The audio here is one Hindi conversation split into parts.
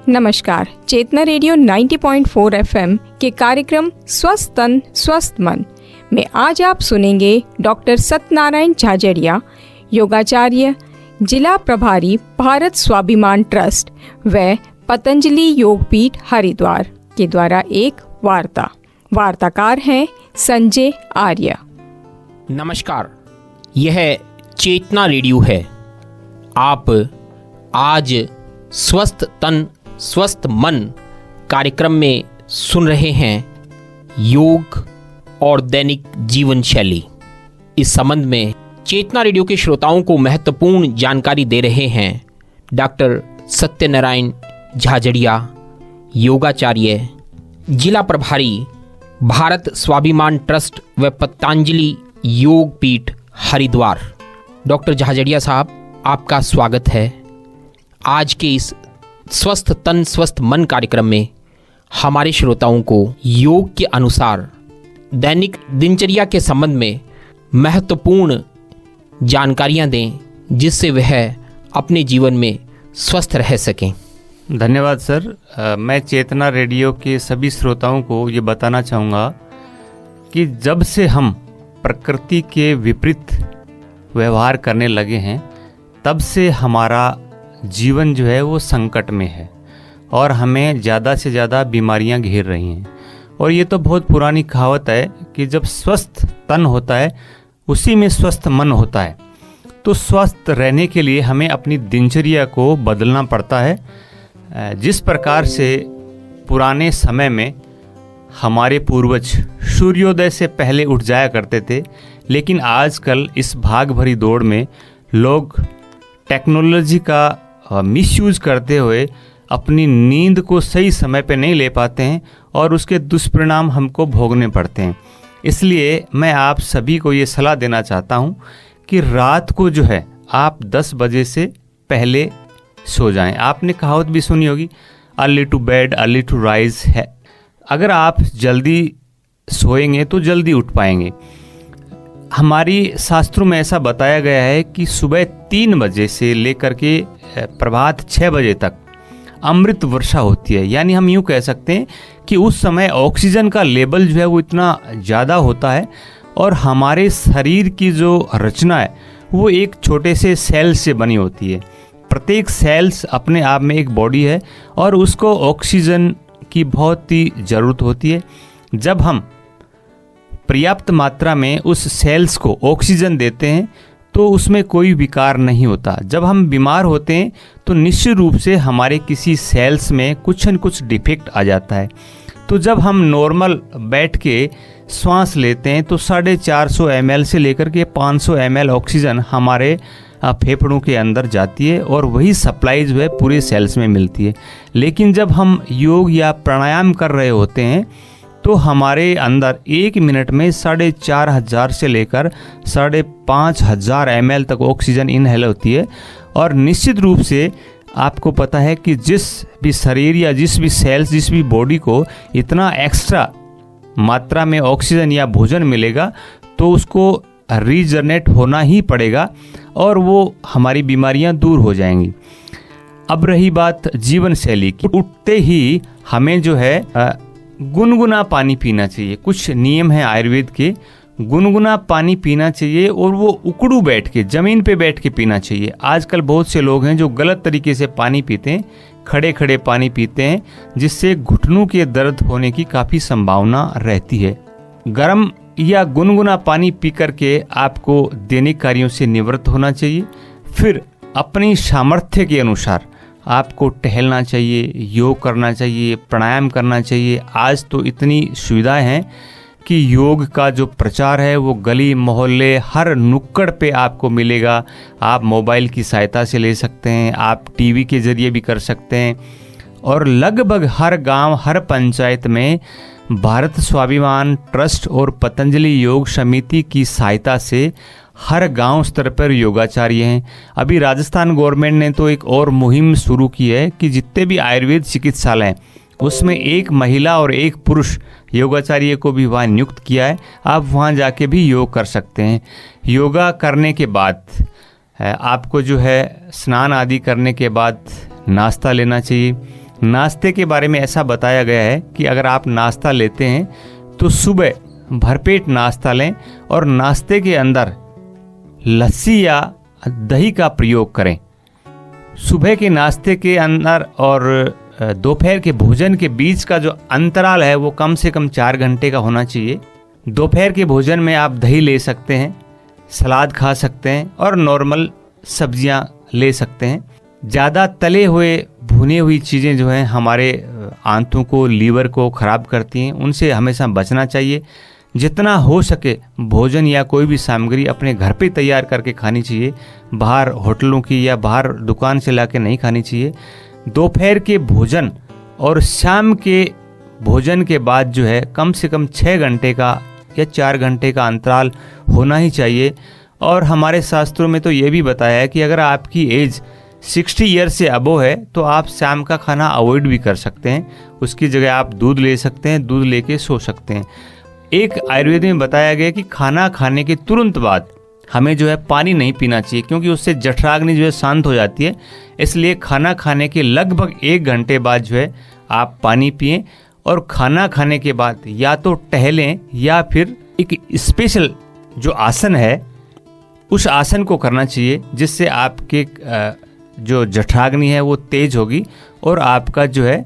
नमस्कार। चेतना रेडियो 90.4 एफएम के कार्यक्रम स्वस्थ तन स्वस्थ मन में आज आप सुनेंगे डॉक्टर सत्यनारायण झाझड़िया, योगाचार्य, जिला प्रभारी, भारत स्वाभिमान ट्रस्ट व पतंजलि योगपीठ हरिद्वार के द्वारा एक वार्ता। वार्ताकार हैं संजय आर्य। नमस्कार, यह चेतना रेडियो है। आप आज स्वस्थ तन स्वस्थ मन कार्यक्रम में सुन रहे हैं योग और दैनिक जीवन शैली। इस संबंध में चेतना रेडियो के श्रोताओं को महत्वपूर्ण जानकारी दे रहे हैं डॉक्टर सत्यनारायण झाझड़िया, योगाचार्य, जिला प्रभारी, भारत स्वाभिमान ट्रस्ट व पतंजलि योगपीठ हरिद्वार। डॉक्टर झाझड़िया साहब, आपका स्वागत है। आज के इस स्वस्थ तन स्वस्थ मन कार्यक्रम में हमारे श्रोताओं को योग के अनुसार दैनिक दिनचर्या के संबंध में महत्वपूर्ण जानकारियां दें, जिससे वह अपने जीवन में स्वस्थ रह सकें। धन्यवाद सर। मैं चेतना रेडियो के सभी श्रोताओं को ये बताना चाहूँगा कि जब से हम प्रकृति के विपरीत व्यवहार करने लगे हैं, तब से हमारा जीवन जो है वो संकट में है और हमें ज़्यादा से ज़्यादा बीमारियां घेर रही हैं। और ये तो बहुत पुरानी कहावत है कि जब स्वस्थ तन होता है उसी में स्वस्थ मन होता है। तो स्वस्थ रहने के लिए हमें अपनी दिनचर्या को बदलना पड़ता है। जिस प्रकार से पुराने समय में हमारे पूर्वज सूर्योदय से पहले उठ जाया करते थे, लेकिन आजकल इस भाग भरी दौड़ में लोग टेक्नोलॉजी का मिसयूज करते हुए अपनी नींद को सही समय पे नहीं ले पाते हैं और उसके दुष्परिणाम हमको भोगने पड़ते हैं। इसलिए मैं आप सभी को ये सलाह देना चाहता हूँ कि रात को जो है आप 10 बजे से पहले सो जाएं। आपने कहावत भी सुनी होगी, early to bed early to rise है। अगर आप जल्दी सोएंगे तो जल्दी उठ पाएंगे। हमारी शास्त्रों में ऐसा बताया गया है कि सुबह 3 बजे से लेकर के प्रभात 6 बजे तक अमृत वर्षा होती है। यानी हम यूँ कह सकते हैं कि उस समय ऑक्सीजन का लेवल जो है वो इतना ज़्यादा होता है और हमारे शरीर की जो रचना है वो एक छोटे से सेल से बनी होती है। प्रत्येक सेल्स अपने आप में एक बॉडी है और उसको ऑक्सीजन की बहुत ही ज़रूरत होती है। जब हम पर्याप्त मात्रा में उस सेल्स को ऑक्सीजन देते हैं तो उसमें कोई विकार नहीं होता। जब हम बीमार होते हैं तो निश्चित रूप से हमारे किसी सेल्स में कुछ न कुछ डिफेक्ट आ जाता है। तो जब हम नॉर्मल बैठ के श्वास लेते हैं तो 450 ml से लेकर के 500 ml ऑक्सीजन हमारे फेफड़ों के अंदर जाती है और वही सप्लाई जो है पूरे सेल्स में मिलती है। लेकिन जब हम योग या प्राणायाम कर रहे होते हैं तो हमारे अंदर 1 मिनट में 4500 से लेकर 5500 ml तक ऑक्सीजन इनहेल होती है। और निश्चित रूप से आपको पता है कि जिस भी शरीर या जिस भी सेल्स, जिस भी बॉडी को इतना एक्स्ट्रा मात्रा में ऑक्सीजन या भोजन मिलेगा तो उसको रीजनरेट होना ही पड़ेगा और वो हमारी बीमारियां दूर हो जाएंगी। अब रही बात जीवन शैली की, उठते ही हमें जो है गुनगुना पानी पीना चाहिए। कुछ नियम हैं आयुर्वेद के। गुनगुना पानी पीना चाहिए और वो उकड़ू बैठ के, ज़मीन पे बैठ के पीना चाहिए। आजकल बहुत से लोग हैं जो गलत तरीके से पानी पीते हैं, खड़े खड़े पानी पीते हैं, जिससे घुटनों के दर्द होने की काफ़ी संभावना रहती है। गर्म या गुनगुना पानी पी करके आपको दैनिक कार्यों से निवृत्त होना चाहिए। फिर अपनी सामर्थ्य के अनुसार आपको टहलना चाहिए, योग करना चाहिए, प्राणायाम करना चाहिए। आज तो इतनी सुविधाएं हैं कि योग का जो प्रचार है वो गली मोहल्ले हर नुक्कड़ पे आपको मिलेगा। आप मोबाइल की सहायता से ले सकते हैं, आप टीवी के जरिए भी कर सकते हैं और लगभग हर गांव, हर पंचायत में भारत स्वाभिमान ट्रस्ट और पतंजलि योग समिति की सहायता से हर गांव स्तर पर योगाचार्य हैं। अभी राजस्थान गवर्नमेंट ने तो एक और मुहिम शुरू की है कि जितने भी आयुर्वेद चिकित्सालय हैं उसमें एक महिला और एक पुरुष योगाचार्य को भी वहाँ नियुक्त किया है। आप वहाँ जाके भी योग कर सकते हैं। योगा करने के बाद आपको जो है स्नान आदि करने के बाद नाश्ता लेना चाहिए। नाश्ते के बारे में ऐसा बताया गया है कि अगर आप नाश्ता लेते हैं तो सुबह भरपेट नाश्ता लें और नाश्ते के अंदर लस्सी या दही का प्रयोग करें। सुबह के नाश्ते के अंदर और दोपहर के भोजन के बीच का जो अंतराल है वो कम से कम 4 घंटे का होना चाहिए। दोपहर के भोजन में आप दही ले सकते हैं, सलाद खा सकते हैं और नॉर्मल सब्जियां ले सकते हैं। ज़्यादा तले हुए भुने हुई चीज़ें जो हैं हमारे आंतों को, लीवर को ख़राब करती हैं, उनसे हमेशा बचना चाहिए। जितना हो सके भोजन या कोई भी सामग्री अपने घर पे तैयार करके खानी चाहिए, बाहर होटलों की या बाहर दुकान से लाके नहीं खानी चाहिए। दोपहर के भोजन और शाम के भोजन के बाद जो है कम से कम 6 घंटे का या 4 घंटे का अंतराल होना ही चाहिए। और हमारे शास्त्रों में तो ये भी बताया है कि अगर आपकी एज 60 ईयर से अबव है तो आप शाम का खाना अवॉइड भी कर सकते हैं, उसकी जगह आप दूध ले सकते हैं, दूध लेके सो सकते हैं। एक आयुर्वेद में बताया गया कि खाना खाने के तुरंत बाद हमें जो है पानी नहीं पीना चाहिए, क्योंकि उससे जठराग्नि जो है शांत हो जाती है। इसलिए खाना खाने के लगभग 1 घंटे बाद जो है आप पानी पिएं और खाना खाने के बाद या तो टहलें या फिर एक स्पेशल जो आसन है उस आसन को करना चाहिए, जिससे आपके जो जठराग्नि है वो तेज होगी और आपका जो है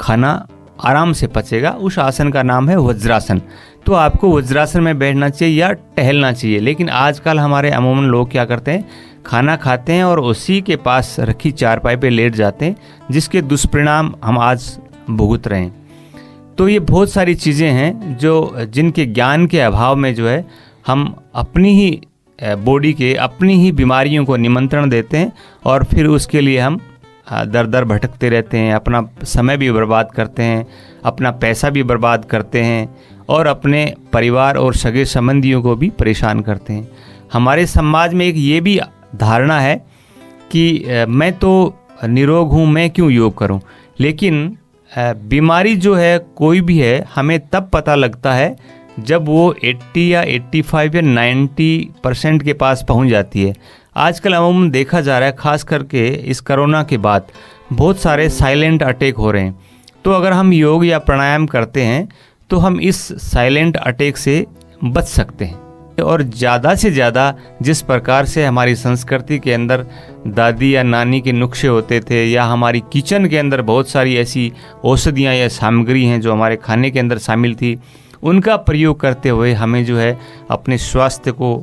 खाना आराम से पचेगा। उस आसन का नाम है वज्रासन। तो आपको वज्रासन में बैठना चाहिए या टहलना चाहिए। लेकिन आजकल हमारे अमूमन लोग क्या करते हैं, खाना खाते हैं और उसी के पास रखी चारपाई पे लेट जाते हैं, जिसके दुष्परिणाम हम आज भुगत रहे हैं। तो ये बहुत सारी चीज़ें हैं जिनके ज्ञान के अभाव में जो है हम अपनी ही बॉडी के, अपनी ही बीमारियों को निमंत्रण देते हैं और फिर उसके लिए हम दर दर भटकते रहते हैं, अपना समय भी बर्बाद करते हैं, अपना पैसा भी बर्बाद करते हैं और अपने परिवार और सगे संबंधियों को भी परेशान करते हैं। हमारे समाज में एक ये भी धारणा है कि मैं तो निरोग हूँ, मैं क्यों योग करूँ। लेकिन बीमारी जो है कोई भी है हमें तब पता लगता है जब वो 80 या 85 या 90% के पास पहुंच जाती है। आजकल अमूमन देखा जा रहा है, खास करके इस कोरोना के बाद बहुत सारे साइलेंट अटैक हो रहे हैं। तो अगर हम योग या प्राणायाम करते हैं तो हम इस साइलेंट अटैक से बच सकते हैं। और ज़्यादा से ज़्यादा जिस प्रकार से हमारी संस्कृति के अंदर दादी या नानी के नुस्खे होते थे या हमारी किचन के अंदर बहुत सारी ऐसी औषधियाँ या सामग्री हैं जो हमारे खाने के अंदर शामिल थी, उनका प्रयोग करते हुए हमें जो है अपने स्वास्थ्य को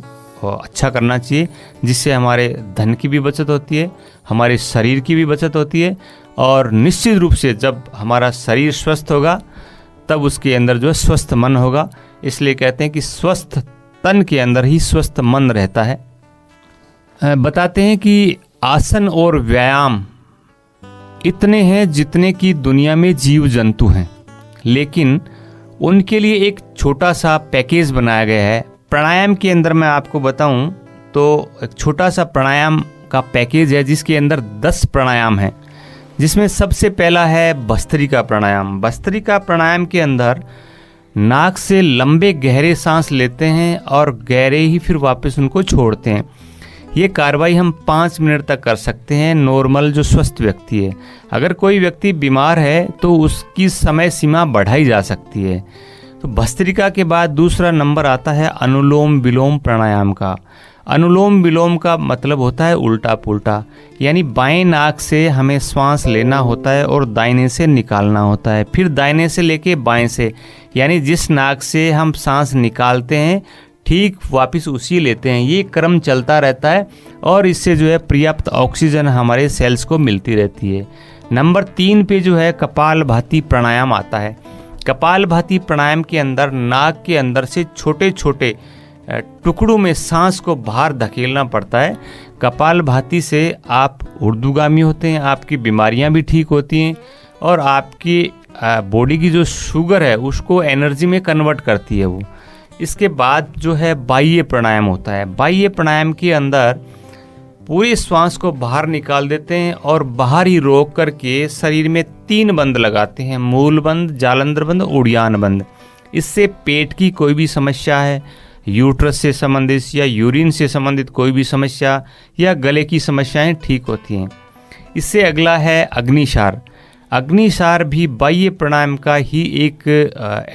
अच्छा करना चाहिए, जिससे हमारे धन की भी बचत होती है, हमारे शरीर की भी बचत होती है। और निश्चित रूप से जब हमारा शरीर स्वस्थ होगा तब उसके अंदर जो है स्वस्थ मन होगा। इसलिए कहते हैं कि स्वस्थ तन के अंदर ही स्वस्थ मन रहता है। बताते हैं कि आसन और व्यायाम इतने हैं जितने की दुनिया में जीव जंतु हैं, लेकिन उनके लिए एक छोटा सा पैकेज बनाया गया है। प्राणायाम के अंदर मैं आपको बताऊं तो एक छोटा सा प्राणायाम का पैकेज है जिसके अंदर 10 प्राणायाम हैं, जिसमें सबसे पहला है भस्त्रिका प्राणायाम। भस्त्रिका प्राणायाम के अंदर नाक से लंबे गहरे सांस लेते हैं और गहरे ही फिर वापस उनको छोड़ते हैं। ये कार्रवाई हम 5 मिनट तक कर सकते हैं, नॉर्मल जो स्वस्थ व्यक्ति है। अगर कोई व्यक्ति बीमार है तो उसकी समय सीमा बढ़ाई जा सकती है। तो भस्त्रिका के बाद दूसरा नंबर आता है अनुलोम विलोम प्राणायाम का। अनुलोम विलोम का मतलब होता है उल्टा पुल्टा, यानी बाएं नाक से हमें श्वास लेना होता है और दाहिने से निकालना होता है, फिर दाहिने से लेके बाएं से, यानी जिस नाक से हम सांस निकालते हैं ठीक वापस उसी लेते हैं। ये क्रम चलता रहता है और इससे जो है पर्याप्त ऑक्सीजन हमारे सेल्स को मिलती रहती है। नंबर 3 पे जो है कपालभाति प्राणायाम आता है। कपालभाति प्राणायाम के अंदर नाक के अंदर से छोटे छोटे टुकड़ों में सांस को बाहर धकेलना पड़ता है। कपालभाति से आप ऊर्ध्वगामी होते हैं, आपकी बीमारियां भी ठीक होती हैं और आपकी बॉडी की जो शुगर है उसको एनर्जी में कन्वर्ट करती है वो। इसके बाद जो है बाह्य प्राणायाम होता है। बाह्य प्राणायाम के अंदर पूरे श्वास को बाहर निकाल देते हैं और बाहर ही रोक करके शरीर में 3 बंद लगाते हैं, मूल बंद, जालंधर बंद, उड़ियान बंद। इससे पेट की कोई भी समस्या है, यूट्रस से संबंधित या यूरिन से संबंधित कोई भी समस्या या गले की समस्याएं ठीक होती हैं। इससे अगला है अग्निसार। अग्निसार भी बाह्य प्राणायाम का ही एक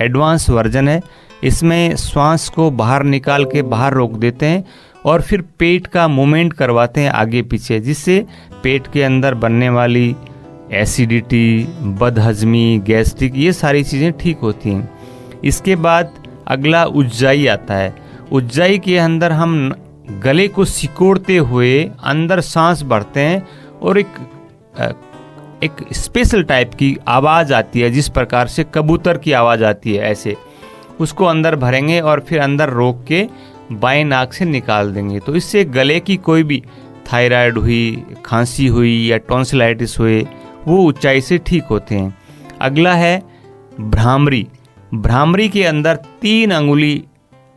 एडवांस वर्जन है। इसमें श्वास को बाहर निकाल के बाहर रोक देते हैं और फिर पेट का मूवमेंट करवाते हैं आगे पीछे, जिससे पेट के अंदर बनने वाली एसिडिटी, बदहजमी, गैस्ट्रिक, ये सारी चीज़ें ठीक होती हैं। इसके बाद अगला उज्जाई आता है। उज्जाई के अंदर हम गले को सिकोड़ते हुए अंदर सांस भरते हैं और एक स्पेशल टाइप की आवाज़ आती है, जिस प्रकार से कबूतर की आवाज़ आती है, ऐसे उसको अंदर भरेंगे और फिर अंदर रोक के बाएं नाक से निकाल देंगे। तो इससे गले की कोई भी थायराइड हुई, खांसी हुई या टॉन्सिलाइटिस हुए, वो ऊंचाई से ठीक होते हैं। अगला है भ्रामरी। भ्रामरी के अंदर 3 अंगुली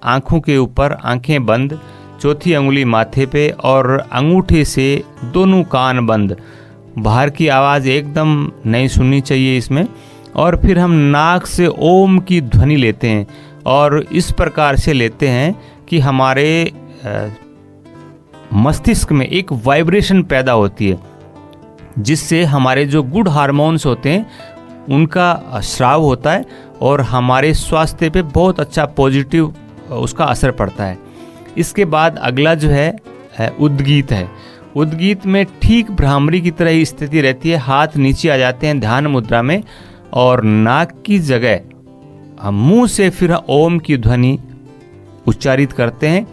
आँखों के ऊपर, आंखें बंद, चौथी अंगुली माथे पे और अंगूठे से दोनों कान बंद। बाहर की आवाज़ एकदम नहीं सुननी चाहिए इसमें। और फिर हम नाक से ओम की ध्वनि लेते हैं और इस प्रकार से लेते हैं कि हमारे मस्तिष्क में एक वाइब्रेशन पैदा होती है, जिससे हमारे जो गुड हार्मोन्स होते हैं उनका स्राव होता है और हमारे स्वास्थ्य पे बहुत अच्छा पॉजिटिव उसका असर पड़ता है। इसके बाद अगला जो है उद्गीत है। उद्गीत में ठीक भ्रामरी की तरह ही स्थिति रहती है। हाथ नीचे आ जाते हैं ध्यान मुद्रा में और नाक की जगह हम मुंह से फिर ओम की ध्वनि उच्चारित करते हैं।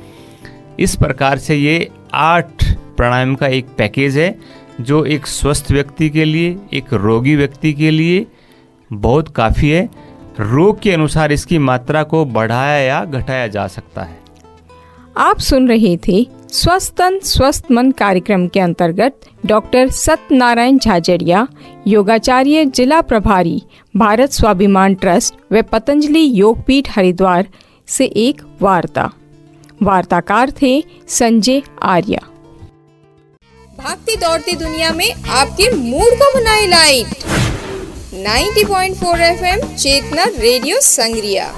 इस प्रकार से ये 8 प्राणायाम का एक पैकेज है, जो एक स्वस्थ व्यक्ति के लिए, एक रोगी व्यक्ति के लिए बहुत काफ़ी है। रोग के अनुसार इसकी मात्रा को बढ़ाया या घटाया जा सकता है। आप सुन रहे थे स्वस्थ तन स्वस्थ मन कार्यक्रम के अंतर्गत डॉक्टर सत्यनारायण झाझड़िया, योगाचार्य, जिला प्रभारी, भारत स्वाभिमान ट्रस्ट व पतंजलि योगपीठ हरिद्वार से एक वार्ताकार थे संजय आर्या। भागती दौड़ती दुनिया में आपके मूड को बनाए लाइट। 90.4 FM चेतना रेडियो संग्रिया।